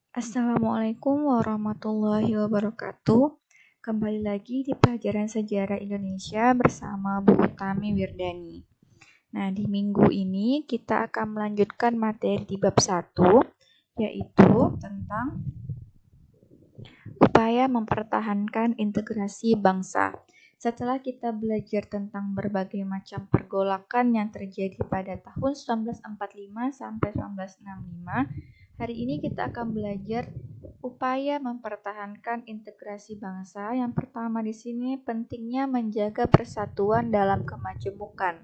Assalamualaikum warahmatullahi wabarakatuh. Kembali lagi di pelajaran sejarah Indonesia bersama Bu Utami Wirdani. Nah, di minggu ini kita akan melanjutkan materi di bab 1, yaitu tentang upaya mempertahankan integrasi bangsa. Setelah kita belajar tentang berbagai macam pergolakan yang terjadi pada tahun 1945 sampai 1965, hari ini kita akan belajar upaya mempertahankan integrasi bangsa. Yang pertama di sini pentingnya menjaga persatuan dalam kemajemukan.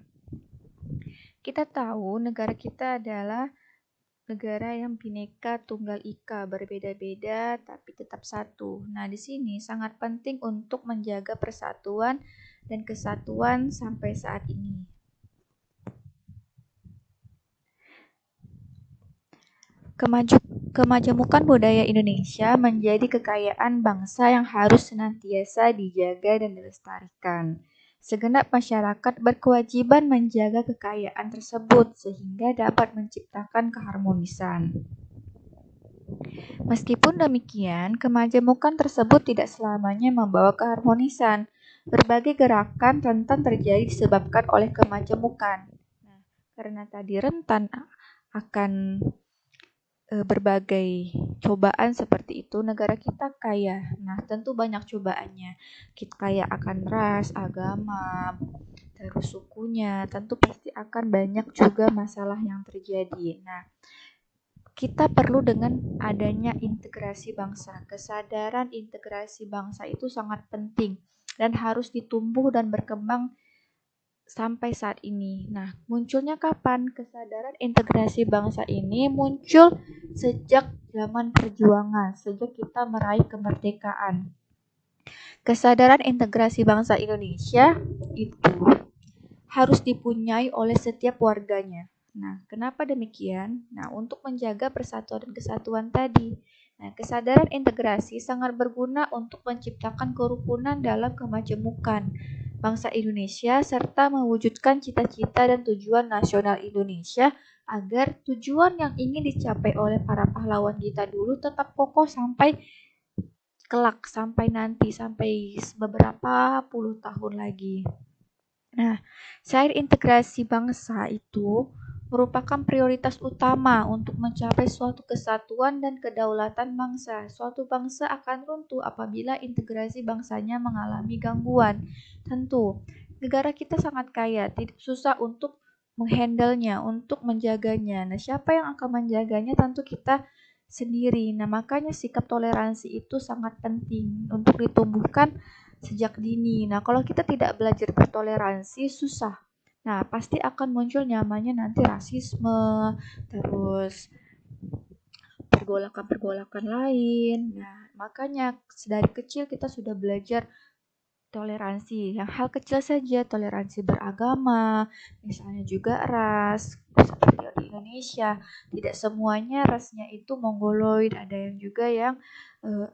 Kita tahu negara kita adalah negara yang Bhinneka Tunggal Ika, berbeda-beda tapi tetap satu. Nah, di sini sangat penting untuk menjaga persatuan dan kesatuan sampai saat ini. Kemajemukan budaya Indonesia menjadi kekayaan bangsa yang harus senantiasa dijaga dan dilestarikan. Segenap masyarakat berkewajiban menjaga kekayaan tersebut sehingga dapat menciptakan keharmonisan. Meskipun demikian, kemajemukan tersebut tidak selamanya membawa keharmonisan. Berbagai gerakan rentan terjadi disebabkan oleh kemajemukan. Nah, karena tadi rentan akan berbagai cobaan seperti itu, negara kita kaya. Nah, tentu banyak cobaannya. Kita kaya akan ras, agama, terus sukunya. Tentu pasti akan banyak juga masalah yang terjadi. Nah, kita perlu dengan adanya integrasi bangsa. Kesadaran integrasi bangsa itu sangat penting dan harus ditumbuh dan berkembang sampai saat ini. Nah, munculnya kapan? Kesadaran integrasi bangsa ini muncul sejak zaman perjuangan, sejak kita meraih kemerdekaan. Kesadaran integrasi bangsa Indonesia itu harus dipunyai oleh setiap warganya. Nah, kenapa demikian? Nah, untuk menjaga persatuan dan kesatuan tadi. Nah, kesadaran integrasi sangat berguna untuk menciptakan kerukunan dalam kemajemukan bangsa Indonesia serta mewujudkan cita-cita dan tujuan nasional Indonesia agar tujuan yang ingin dicapai oleh para pahlawan kita dulu tetap kokoh sampai kelak, sampai nanti, sampai beberapa puluh tahun lagi. Nah, cair integrasi bangsa itu merupakan prioritas utama untuk mencapai suatu kesatuan dan kedaulatan bangsa. Suatu bangsa akan runtuh apabila integrasi bangsanya mengalami gangguan. Tentu, negara kita sangat kaya, tidak susah untuk menghandlenya, untuk menjaganya. Nah, siapa yang akan menjaganya? Tentu kita sendiri. Nah, makanya sikap toleransi itu sangat penting untuk ditumbuhkan sejak dini. Nah, kalau kita tidak belajar bertoleransi, susah. Nah, pasti akan muncul namanya nanti rasisme, terus pergolakan-pergolakan lain. Nah, makanya dari kecil kita sudah belajar toleransi. Yang hal kecil saja, toleransi beragama, misalnya juga ras, seperti di Indonesia. Tidak semuanya rasnya itu mongoloid, ada yang juga yang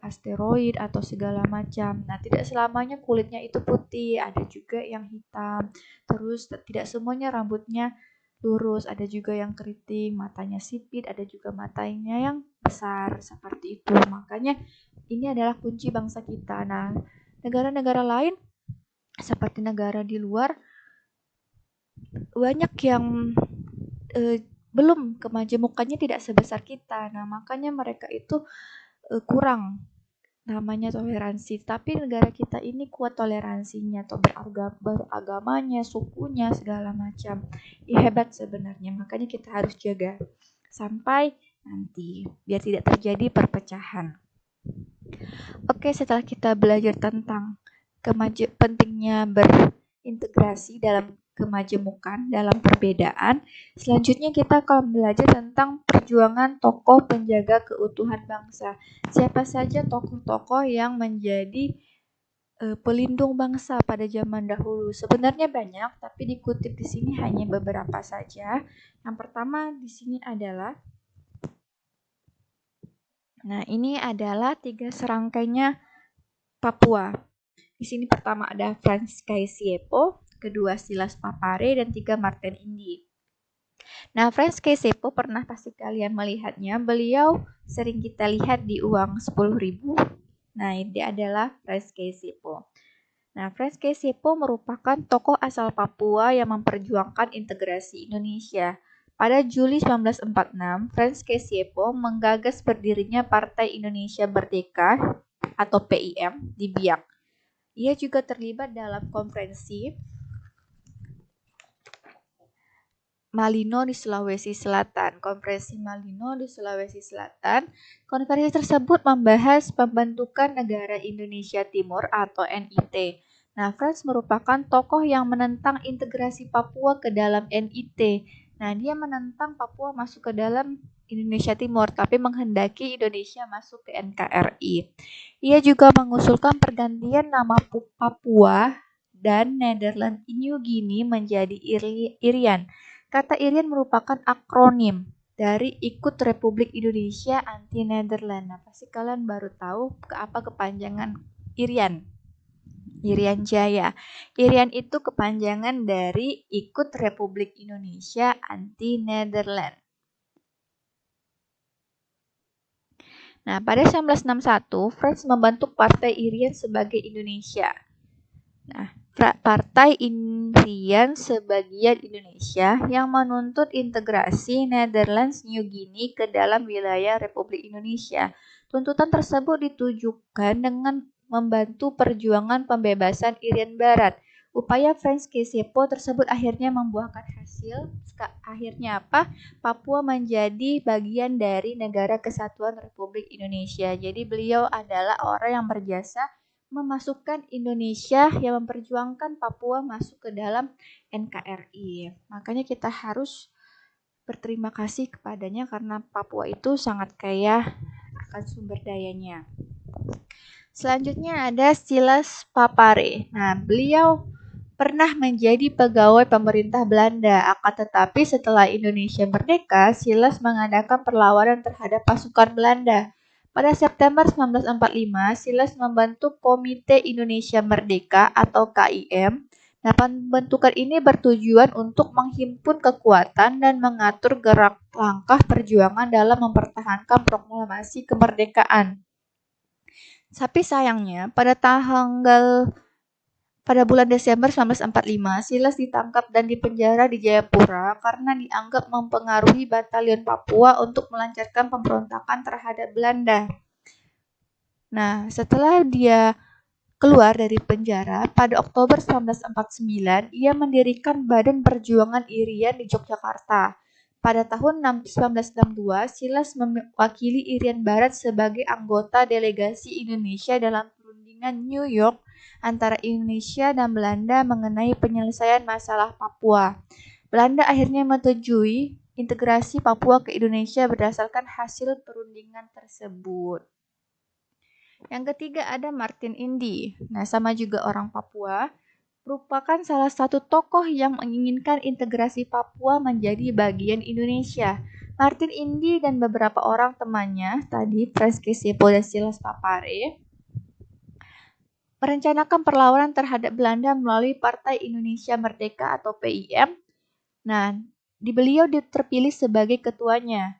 asteroid atau segala macam. Nah, tidak selamanya kulitnya itu putih, ada juga yang hitam. Terus tidak semuanya rambutnya lurus, ada juga yang keriting, matanya sipit, ada juga matanya yang besar, seperti itu. Makanya ini adalah kunci bangsa kita. Nah, negara-negara lain seperti negara di luar banyak yang belum kemajemukannya tidak sebesar kita. Nah, makanya mereka itu kurang namanya toleransi. Tapi negara kita ini kuat toleransinya atau beragamanya, sukunya, segala macam. Ya, hebat sebenarnya. Makanya kita harus jaga sampai nanti biar tidak terjadi perpecahan. Oke, setelah kita belajar tentang pentingnya berintegrasi dalam kemajemukan, dalam perbedaan, selanjutnya kita akan belajar tentang perjuangan tokoh penjaga keutuhan bangsa. Siapa saja tokoh-tokoh yang menjadi pelindung bangsa pada zaman dahulu? Sebenarnya banyak, tapi dikutip di sini hanya beberapa saja. Yang pertama di sini adalah ini adalah 3 serangkainya Papua. Di sini pertama ada Frans Kaisiepo, kedua Silas Papare, dan 3 Martin Indi. Nah, Franz Sepo pernah pasti kalian melihatnya. Beliau sering kita lihat di uang 10.000. Nah, ini adalah Franz Sepo. Nah, Franz Sepo merupakan tokoh asal Papua yang memperjuangkan integrasi Indonesia. Pada Juli 1946, Franz Sepo menggagas berdirinya Partai Indonesia Merdeka atau PIM di Biak. Ia juga terlibat dalam konferensi Malino di Sulawesi Selatan. Konferensi Malino di Sulawesi Selatan. Konferensi tersebut membahas pembentukan negara Indonesia Timur atau NIT. Nah, Franz merupakan tokoh yang menentang integrasi Papua ke dalam NIT. Nah, dia menentang Papua masuk ke dalam Indonesia Timur, tapi menghendaki Indonesia masuk ke NKRI. Ia juga mengusulkan pergantian nama Papua dan Netherlands New Guinea menjadi Irian. Kata Irian merupakan akronim dari Ikut Republik Indonesia Anti Nederland. Nah, pasti kalian baru tahu apa kepanjangan Irian. Irian Jaya. Irian itu kepanjangan dari Ikut Republik Indonesia Anti Nederland. Nah, pada 1961, Franz membentuk Partai Irian sebagai Indonesia. Nah, Partai Irian sebagian Indonesia yang menuntut integrasi Netherlands New Guinea ke dalam wilayah Republik Indonesia. Tuntutan tersebut ditujukan dengan membantu perjuangan pembebasan Irian Barat. Upaya Franz Sepo tersebut akhirnya membuahkan hasil. Akhirnya apa? Papua menjadi bagian dari Negara Kesatuan Republik Indonesia. Jadi beliau adalah orang yang berjasa memasukkan Indonesia yang memperjuangkan Papua masuk ke dalam NKRI. Makanya kita harus berterima kasih kepadanya karena Papua itu sangat kaya akan sumber dayanya. Selanjutnya ada Silas Papare. Nah, beliau pernah menjadi pegawai pemerintah Belanda, akan tetapi setelah Indonesia merdeka, Silas mengadakan perlawanan terhadap pasukan Belanda. Pada September 1945, Silas membentuk Komite Indonesia Merdeka atau KIM. Nah, pembentukan ini bertujuan untuk menghimpun kekuatan dan mengatur gerak langkah perjuangan dalam mempertahankan proklamasi kemerdekaan. Tapi sayangnya, pada bulan Desember 1945, Silas ditangkap dan dipenjara di Jayapura karena dianggap mempengaruhi batalion Papua untuk melancarkan pemberontakan terhadap Belanda. Nah, setelah dia keluar dari penjara, pada Oktober 1949, ia mendirikan Badan Perjuangan Irian di Yogyakarta. Pada tahun 1962, Silas mewakili Irian Barat sebagai anggota delegasi Indonesia dalam perundingan New York antara Indonesia dan Belanda mengenai penyelesaian masalah Papua. Belanda akhirnya menyetujui integrasi Papua ke Indonesia berdasarkan hasil perundingan tersebut. Yang ketiga ada Martin Indy. Nah, sama juga orang Papua, merupakan salah satu tokoh yang menginginkan integrasi Papua menjadi bagian Indonesia. Martin Indy dan beberapa orang temannya, tadi Franz Sepo dan Silas Papare, merencanakan perlawanan terhadap Belanda melalui Partai Indonesia Merdeka atau PIM. Nah, beliau terpilih sebagai ketuanya.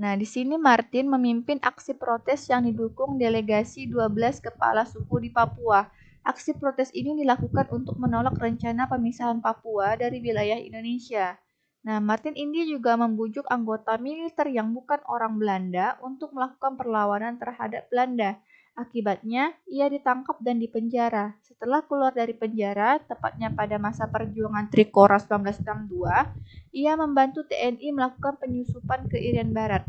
Nah, di sini Martin memimpin aksi protes yang didukung delegasi 12 kepala suku di Papua. Aksi protes ini dilakukan untuk menolak rencana pemisahan Papua dari wilayah Indonesia. Nah, Martin Indy juga membujuk anggota militer yang bukan orang Belanda untuk melakukan perlawanan terhadap Belanda. Akibatnya, ia ditangkap dan dipenjara. Setelah keluar dari penjara, tepatnya pada masa perjuangan Trikora 1962, ia membantu TNI melakukan penyusupan ke Irian Barat.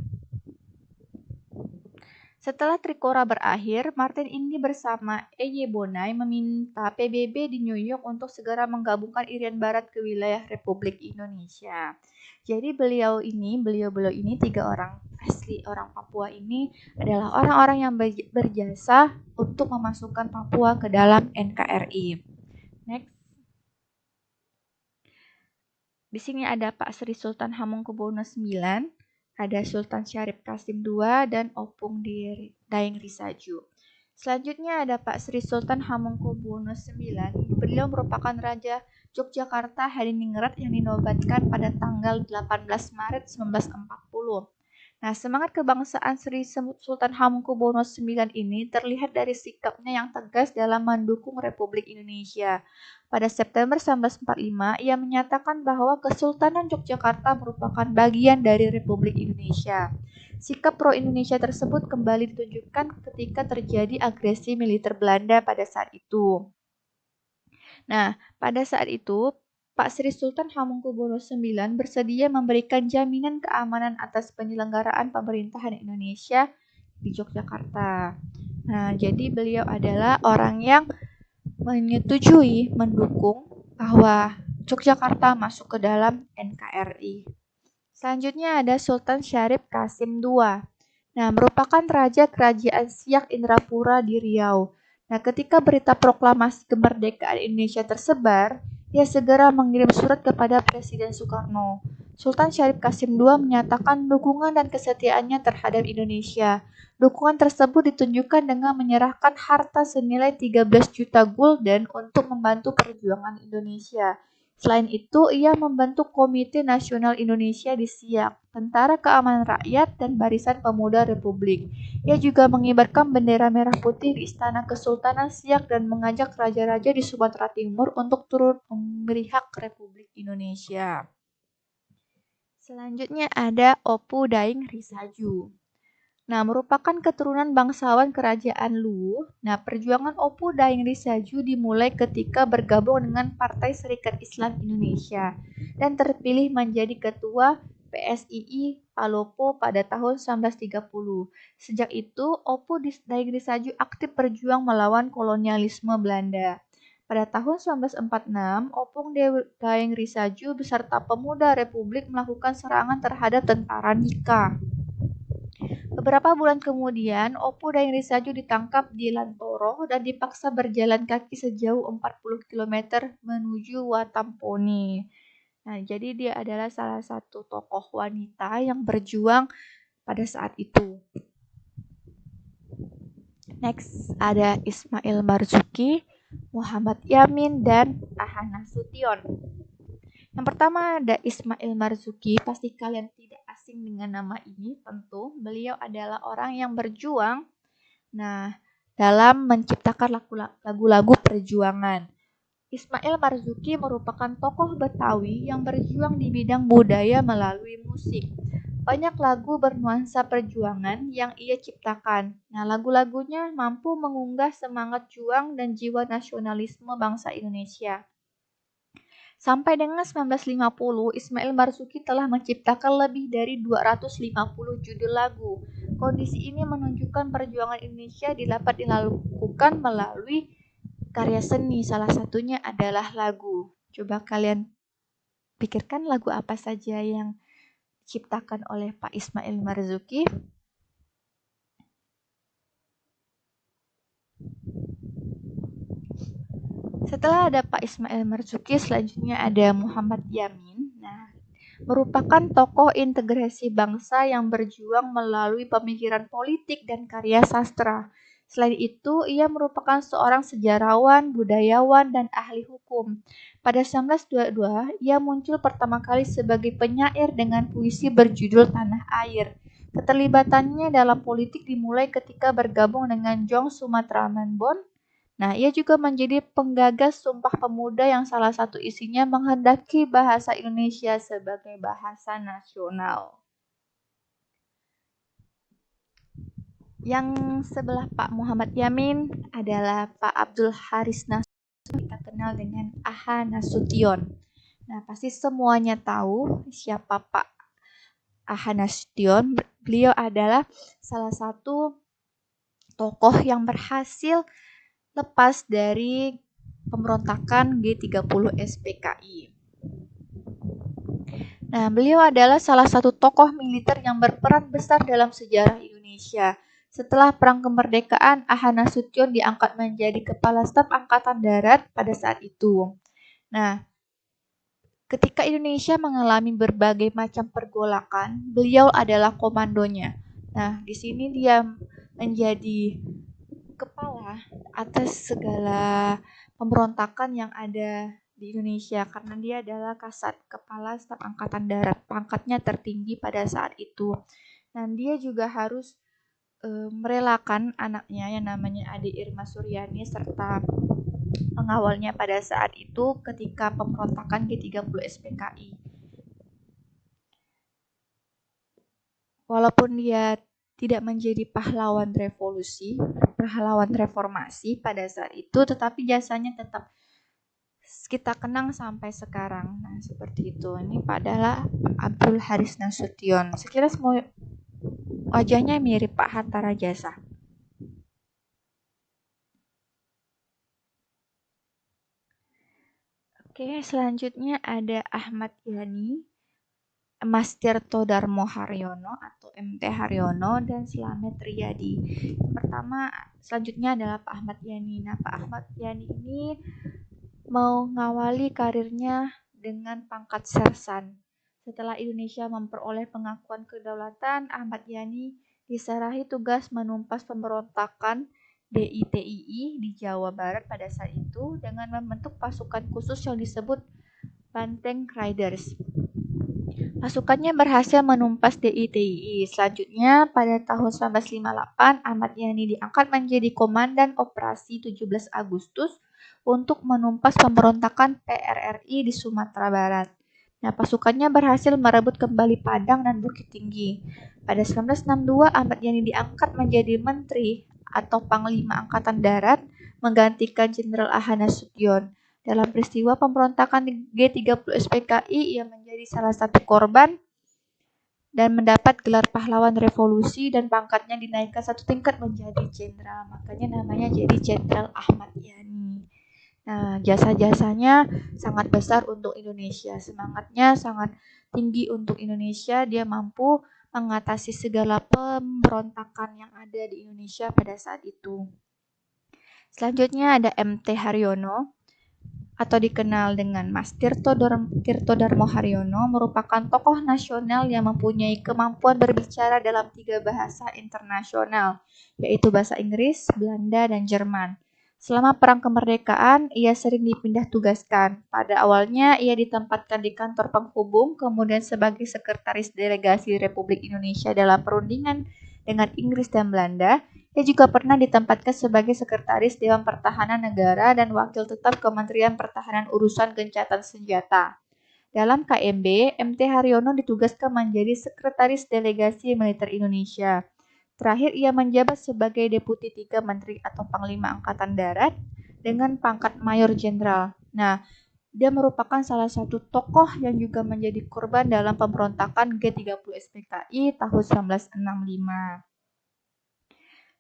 Setelah Trikora berakhir, Martin Indy bersama E.Y. Bonai meminta PBB di New York untuk segera menggabungkan Irian Barat ke wilayah Republik Indonesia. Jadi beliau ini, tiga orang asli orang Papua ini adalah orang-orang yang berjasa untuk memasukkan Papua ke dalam NKRI. Next. Di sini ada Pak Sri Sultan Hamengkubuwono IX, ada Sultan Syarif Qasim II, dan Opung Daeng Risaju. Selanjutnya ada Pak Sri Sultan Hamengkubuwono IX. Beliau merupakan Raja Yogyakarta Hadiningrat yang dinobatkan pada tanggal 18 Maret 1940. Nah, semangat kebangsaan Sri Sultan Hamengkubuwono IX ini terlihat dari sikapnya yang tegas dalam mendukung Republik Indonesia. Pada September 1945, ia menyatakan bahwa Kesultanan Yogyakarta merupakan bagian dari Republik Indonesia. Sikap pro-Indonesia tersebut kembali ditunjukkan ketika terjadi agresi militer Belanda pada saat itu. Nah, pada saat itu, Pak Sri Sultan Hamengkubuwono IX bersedia memberikan jaminan keamanan atas penyelenggaraan pemerintahan Indonesia di Yogyakarta. Nah, jadi beliau adalah orang yang menyetujui, mendukung bahwa Yogyakarta masuk ke dalam NKRI. Selanjutnya ada Sultan Syarif Qasim II. Nah, merupakan raja kerajaan Siak Indrapura di Riau. Nah, ketika berita proklamasi kemerdekaan Indonesia tersebar, ia segera mengirim surat kepada Presiden Soekarno. Sultan Syarif Qasim II menyatakan dukungan dan kesetiaannya terhadap Indonesia. Dukungan tersebut ditunjukkan dengan menyerahkan harta senilai 13 juta gulden untuk membantu perjuangan Indonesia. Selain itu, ia membentuk Komite Nasional Indonesia di Siak, Tentara Keamanan Rakyat, dan Barisan Pemuda Republik. Ia juga mengibarkan bendera merah putih di Istana Kesultanan Siak dan mengajak raja-raja di Sumatera Timur untuk turut memberi hak Republik Indonesia. Selanjutnya ada Opu Daing Risaju. Nah, merupakan keturunan bangsawan kerajaan Luwu. Nah, perjuangan Opu Daing Risaju dimulai ketika bergabung dengan Partai Serikat Islam Indonesia dan terpilih menjadi ketua PSII Palopo pada tahun 1930. Sejak itu, Opu Daing Risaju aktif berjuang melawan kolonialisme Belanda. Pada tahun 1946, Opung Daeng Risaju beserta pemuda Republik melakukan serangan terhadap tentara Nika. Beberapa bulan kemudian, Opu Daeng Risaju ditangkap di Lantoro dan dipaksa berjalan kaki sejauh 40 km menuju Watampone. Nah, jadi dia adalah salah satu tokoh wanita yang berjuang pada saat itu. Next, ada Ismail Marzuki, Muhammad Yamin, dan Aha Nasution. Yang pertama ada Ismail Marzuki, pasti kalian tidak asing dengan nama ini, tentu. Beliau adalah orang yang berjuang dalam menciptakan lagu-lagu perjuangan. Ismail Marzuki merupakan tokoh Betawi yang berjuang di bidang budaya melalui musik. Banyak lagu bernuansa perjuangan yang ia ciptakan. Nah, lagu-lagunya mampu mengunggah semangat juang dan jiwa nasionalisme bangsa Indonesia. Sampai dengan 1950, Ismail Marzuki telah menciptakan lebih dari 250 judul lagu. Kondisi ini menunjukkan perjuangan Indonesia dapat dilakukan melalui karya seni, salah satunya adalah lagu. Coba kalian pikirkan lagu apa saja yang diciptakan oleh Pak Ismail Marzuki. Setelah ada Pak Ismail Marzuki, selanjutnya ada Muhammad Yamin. Nah, merupakan tokoh integrasi bangsa yang berjuang melalui pemikiran politik dan karya sastra. Selain itu, ia merupakan seorang sejarawan, budayawan, dan ahli hukum. Pada 1922, ia muncul pertama kali sebagai penyair dengan puisi berjudul Tanah Air. Keterlibatannya dalam politik dimulai ketika bergabung dengan Jong Sumatraman. Nah, ia juga menjadi penggagas Sumpah Pemuda yang salah satu isinya menghendaki bahasa Indonesia sebagai bahasa nasional. Yang sebelah Pak Muhammad Yamin adalah Pak Abdul Haris Nasution, kita kenal dengan Aha Nasution. Nah, pasti semuanya tahu siapa Pak Aha Nasution. Beliau adalah salah satu tokoh yang berhasil lepas dari pemberontakan G30 SPKI. Nah, beliau adalah salah satu tokoh militer yang berperan besar dalam sejarah Indonesia. Setelah Perang Kemerdekaan, Aha Nasution diangkat menjadi Kepala Staf Angkatan Darat pada saat itu. Nah, ketika Indonesia mengalami berbagai macam pergolakan, beliau adalah komandonya. Nah, di sini dia menjadi kepala atas segala pemberontakan yang ada di Indonesia karena dia adalah Kasat, Kepala Staf Angkatan Darat, pangkatnya tertinggi pada saat itu. Dan dia juga harus merelakan anaknya yang namanya Ade Irma Suryani serta pengawalnya pada saat itu ketika pemberontakan G30 SPKI. Walaupun dia tidak menjadi pahlawan revolusi, pahlawan reformasi pada saat itu, tetapi jasanya tetap kita kenang sampai sekarang. Nah, seperti itu. Ini adalah Abdul Haris Nasution. Sekilas wajahnya mirip Pak Hatta Rajasa. Oke, selanjutnya ada Ahmad Yani, Mas Tirto Darmo Haryono atau MT Haryono, dan Slamet Riyadi. Yang pertama, selanjutnya adalah Pak Ahmad Yani. Nah, Pak Ahmad Yani ini mau ngawali karirnya dengan pangkat sersan. Setelah Indonesia memperoleh pengakuan kedaulatan, Ahmad Yani diserahi tugas menumpas pemberontakan DITII di Jawa Barat pada saat itu dengan membentuk pasukan khusus yang disebut Banteng Riders. Pasukannya berhasil menumpas DITII. Selanjutnya, pada tahun 1958, Ahmad Yani diangkat menjadi Komandan Operasi 17 Agustus untuk menumpas pemberontakan PRRI di Sumatera Barat. Nah, pasukannya berhasil merebut kembali Padang dan Bukit Tinggi. Pada 1962, Ahmad Yani diangkat menjadi Menteri atau Panglima Angkatan Darat, menggantikan Jenderal Ahana Nasution. Dalam peristiwa pemberontakan G30 SPKI, ia menjadi salah satu korban dan mendapat gelar pahlawan revolusi dan pangkatnya dinaikkan satu tingkat menjadi jenderal. Makanya namanya jadi Jenderal Ahmad Yani. Nah, jasa-jasanya sangat besar untuk Indonesia. Semangatnya sangat tinggi untuk Indonesia. Dia mampu mengatasi segala pemberontakan yang ada di Indonesia pada saat itu. Selanjutnya ada MT Haryono atau dikenal dengan Mas Tirto Darmo Haryono, merupakan tokoh nasional yang mempunyai kemampuan berbicara dalam 3 bahasa internasional, yaitu bahasa Inggris, Belanda, dan Jerman. Selama Perang Kemerdekaan, ia sering dipindah tugaskan. Pada awalnya, ia ditempatkan di kantor penghubung, kemudian sebagai sekretaris delegasi Republik Indonesia dalam perundingan dengan Inggris dan Belanda. Ia juga pernah ditempatkan sebagai Sekretaris Dewan Pertahanan Negara dan Wakil Tetap Kementerian Pertahanan Urusan Gencatan Senjata. Dalam KMB, MT Haryono ditugaskan menjadi Sekretaris Delegasi Militer Indonesia. Terakhir, ia menjabat sebagai Deputi 3 Menteri atau Panglima Angkatan Darat dengan pangkat Mayor Jenderal. Nah, dia merupakan salah satu tokoh yang juga menjadi korban dalam pemberontakan G30 SPKI tahun 1965.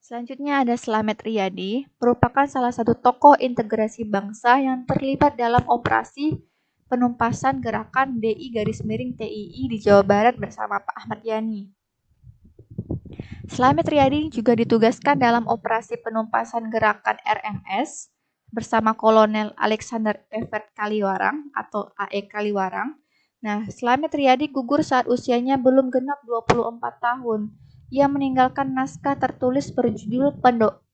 Selanjutnya ada Slamet Riyadi, merupakan salah satu tokoh integrasi bangsa yang terlibat dalam operasi penumpasan gerakan DI-TII di Jawa Barat bersama Pak Ahmad Yani. Slamet Riyadi juga ditugaskan dalam operasi penumpasan gerakan RMS bersama Kolonel Alexander Evert Kaliwarang atau AE Kaliwarang. Nah, Slamet Riyadi gugur saat usianya belum genap 24 tahun. Ia meninggalkan naskah tertulis berjudul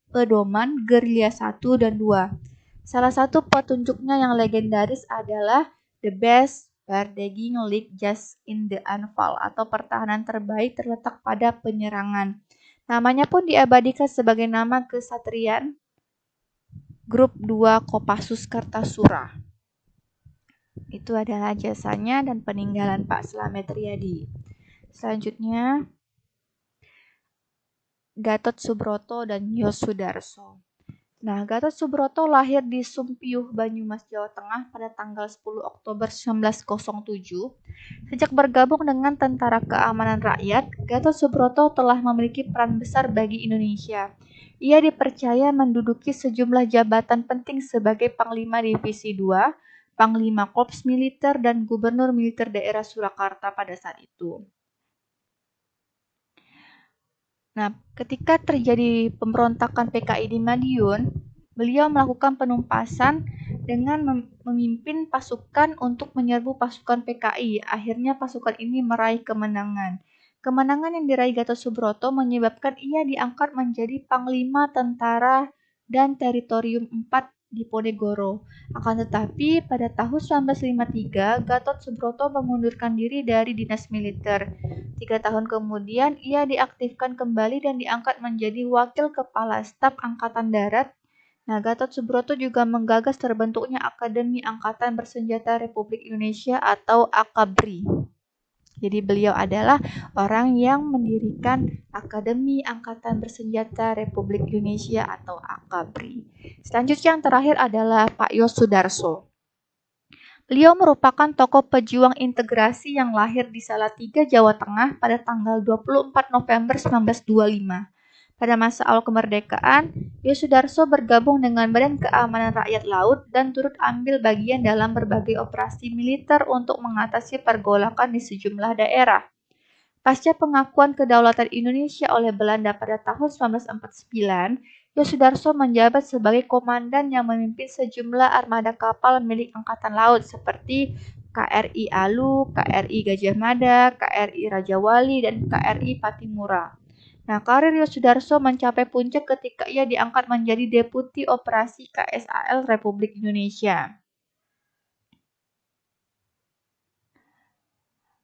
Pedoman Gerilya 1 dan 2. Salah satu petunjuknya yang legendaris adalah The Best Bargaining League Just in the Anfal atau pertahanan terbaik terletak pada penyerangan. Namanya pun diabadikan sebagai nama kesatrian Grup 2 Kopassus Kartasura. Itu adalah jasanya dan peninggalan Pak Slamet Riyadi. Selanjutnya Gatot Subroto dan Yosudarso. Nah, Gatot Subroto lahir di Sumpiyuh, Banyumas, Jawa Tengah pada tanggal 10 Oktober 1907. Sejak bergabung dengan Tentara Keamanan Rakyat, Gatot Subroto telah memiliki peran besar bagi Indonesia. Ia dipercaya menduduki sejumlah jabatan penting sebagai Panglima Divisi 2, Panglima Korps Militer, dan Gubernur Militer Daerah Surakarta pada saat itu. Nah, ketika terjadi pemberontakan PKI di Madiun, beliau melakukan penumpasan dengan memimpin pasukan untuk menyerbu pasukan PKI. Akhirnya pasukan ini meraih kemenangan. Kemenangan yang diraih Gatot Subroto menyebabkan ia diangkat menjadi Panglima Tentara dan Teritorium 4 di Ponegoro. Akan tetapi, pada tahun 1953, Gatot Subroto mengundurkan diri dari dinas militer. 3 tahun kemudian, ia diaktifkan kembali dan diangkat menjadi Wakil Kepala Staf Angkatan Darat. Nah, Gatot Subroto juga menggagas terbentuknya Akademi Angkatan Bersenjata Republik Indonesia atau AKABRI. Jadi beliau adalah orang yang mendirikan Akademi Angkatan Bersenjata Republik Indonesia atau AKABRI. Selanjutnya yang terakhir adalah Pak Yos Sudarso. Beliau merupakan tokoh pejuang integrasi yang lahir di Salatiga, Jawa Tengah pada tanggal 24 November 1925. Pada masa awal kemerdekaan, Yos Sudarso bergabung dengan Badan Keamanan Rakyat Laut dan turut ambil bagian dalam berbagai operasi militer untuk mengatasi pergolakan di sejumlah daerah. Pasca pengakuan kedaulatan Indonesia oleh Belanda pada tahun 1949, Yos Sudarso menjabat sebagai komandan yang memimpin sejumlah armada kapal milik Angkatan Laut seperti KRI Alu, KRI Gajah Mada, KRI Raja Wali, dan KRI Patimura. Nah, karir Yos Sudarso mencapai puncak ketika ia diangkat menjadi Deputi Operasi KSAL Republik Indonesia.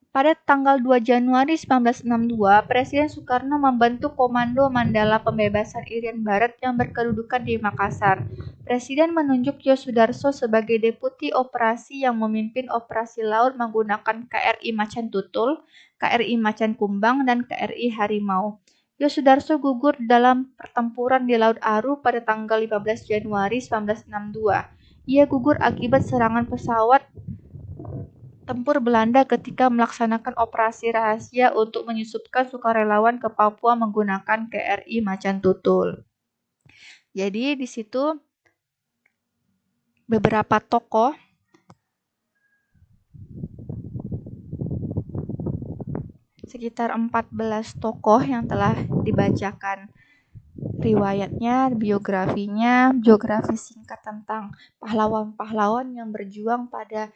Pada tanggal 2 Januari 1962, Presiden Soekarno membentuk Komando Mandala Pembebasan Irian Barat yang berkedudukan di Makassar. Presiden menunjuk Yos Sudarso sebagai Deputi Operasi yang memimpin operasi laut menggunakan KRI Macan Tutul, KRI Macan Kumbang, dan KRI Harimau. Yos Sudarso gugur dalam pertempuran di Laut Aru pada tanggal 15 Januari 1962. Ia gugur akibat serangan pesawat tempur Belanda ketika melaksanakan operasi rahasia untuk menyusupkan sukarelawan ke Papua menggunakan KRI Macan Tutul. Jadi di situ beberapa tokoh sekitar 14 tokoh yang telah dibacakan riwayatnya, biografinya, biografi singkat tentang pahlawan-pahlawan yang berjuang pada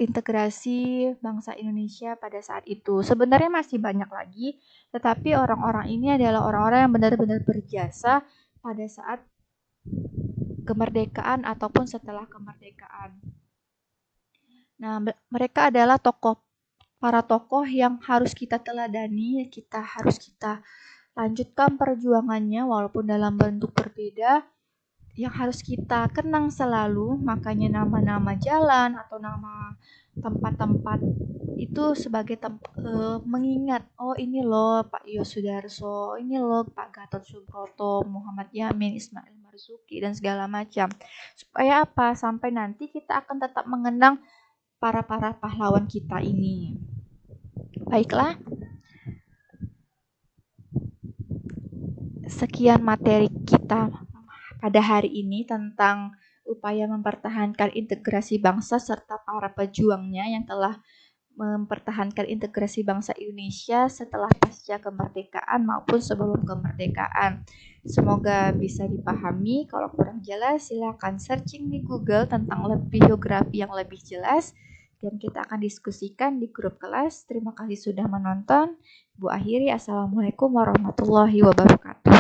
integrasi bangsa Indonesia pada saat itu. Sebenarnya masih banyak lagi, tetapi orang-orang ini adalah orang-orang yang benar-benar berjasa pada saat kemerdekaan ataupun setelah kemerdekaan. Nah, mereka adalah para tokoh yang harus kita teladani, harus kita lanjutkan perjuangannya walaupun dalam bentuk berbeda, yang harus kita kenang selalu. Makanya nama-nama jalan atau nama tempat-tempat itu sebagai mengingat, oh ini loh Pak Yos Sudarso, ini loh Pak Gatot Subroto, Muhammad Yamin, Ismail Marzuki, dan segala macam. Supaya apa? Sampai nanti kita akan tetap mengenang para pahlawan kita ini. Baiklah, sekian materi kita pada hari ini tentang upaya mempertahankan integrasi bangsa serta para pejuangnya yang telah mempertahankan integrasi bangsa Indonesia setelah pasca kemerdekaan maupun sebelum kemerdekaan. Semoga bisa dipahami. Kalau kurang jelas, silakan searching di Google tentang biografi yang lebih jelas. Dan kita akan diskusikan di grup kelas. Terima kasih sudah menonton. Ibu akhiri, Assalamualaikum warahmatullahi wabarakatuh.